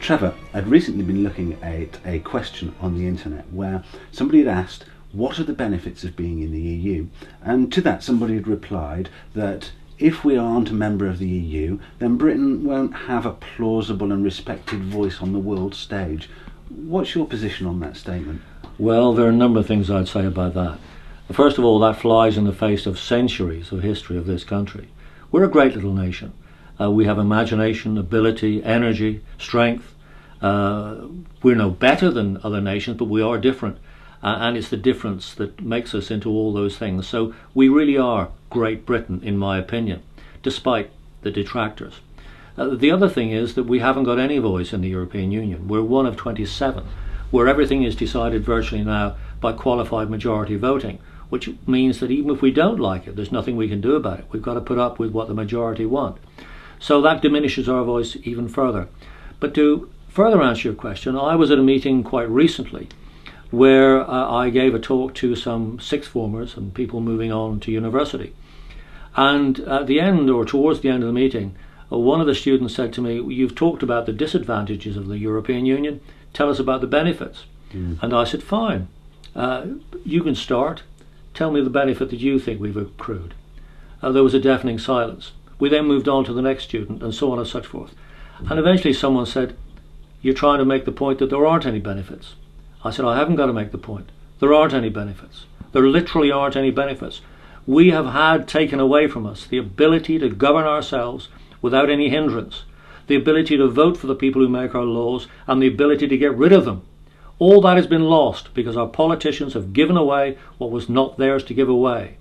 Trevor, I'd recently been looking at a question on the internet where somebody had asked, what are the benefits of being in the EU? And to that somebody had replied that if we aren't a member of the EU, then Britain won't have a plausible and respected voice on the world stage. What's your position on that statement? Well, there are a number of things I'd say about that. First of all, that flies in the face of centuries of history of this country. We're a great little nation. We have imagination, ability, energy, strength. We're no better than other nations, but we are different. And it's the difference that makes us into all those things. So we really are Great Britain, in my opinion, despite the detractors. The other thing is that we haven't got any voice in the European Union. We're one of 27, where everything is decided virtually now by qualified majority voting, which means that even if we don't like it, there's nothing we can do about it. We've got to put up with what the majority want. So that diminishes our voice even further. But to further answer your question, I was at a meeting quite recently where I gave a talk to some sixth formers and people moving on to university. And at the end, or towards the end of the meeting, one of the students said to me, "You've talked about the disadvantages of the European Union. Tell us about the benefits." And I said, "Fine, you can start. Tell me the benefit that you think we've accrued." There was a deafening silence. We then moved on to the next student, and so on and so forth. And eventually someone said, "You're trying to make the point that there aren't any benefits." I said, "I haven't got to make the point. There aren't any benefits. There literally aren't any benefits. We have had taken away from us the ability to govern ourselves without any hindrance, the ability to vote for the people who make our laws, and the ability to get rid of them. All that has been lost because our politicians have given away what was not theirs to give away."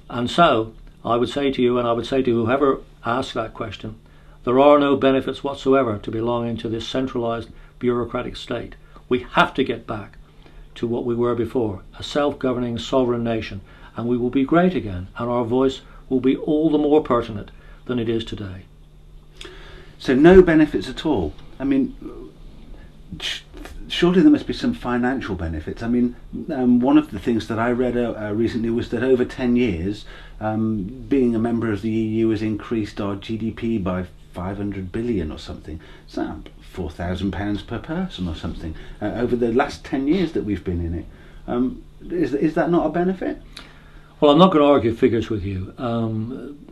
And so I would say to you, and I would say to whoever asks that question, there are no benefits whatsoever to belonging to this centralised bureaucratic state. We have to get back to what we were before, a self-governing sovereign nation, and we will be great again, and our voice will be all the more pertinent than it is today. So no benefits at all. I mean, surely there must be some financial benefits. I mean, one of the things that I read recently was that over 10 years, being a member of the EU has increased our GDP by 500 billion or something. So £4,000 per person or something over the last 10 years that we've been in it. Is that not a benefit? Well, I'm not going to argue figures with you.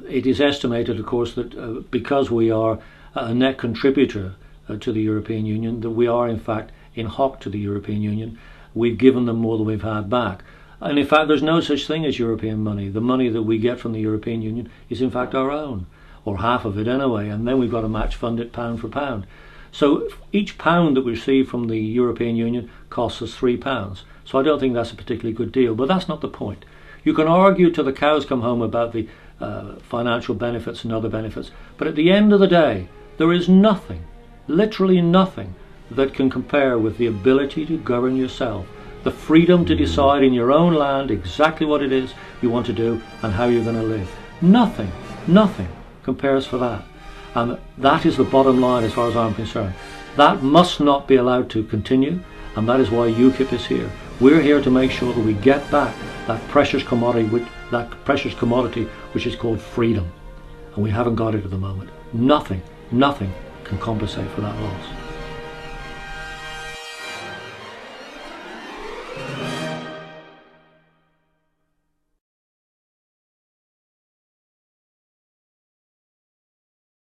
It is estimated, of course, that because we are a net contributor to the European Union, that we are in fact in hoc to the European Union. We've given them more than we've had back. And in fact, there's no such thing as European money. The money that we get from the European Union is in fact our own, or half of it anyway, and then we've got to match fund it pound for pound. So each pound that we receive from the European Union costs us £3. So I don't think that's a particularly good deal, but that's not the point. You can argue till the cows come home about the financial benefits and other benefits, but at the end of the day, there is nothing, literally nothing, that can compare with the ability to govern yourself, the freedom to decide in your own land exactly what it is you want to do and how you're going to live. Nothing compares for that. And that is the bottom line as far as I'm concerned. That must not be allowed to continue, and that is why UKIP is here. We're here to make sure that we get back that precious commodity which is called freedom. And we haven't got it at the moment. Nothing can compensate for that loss.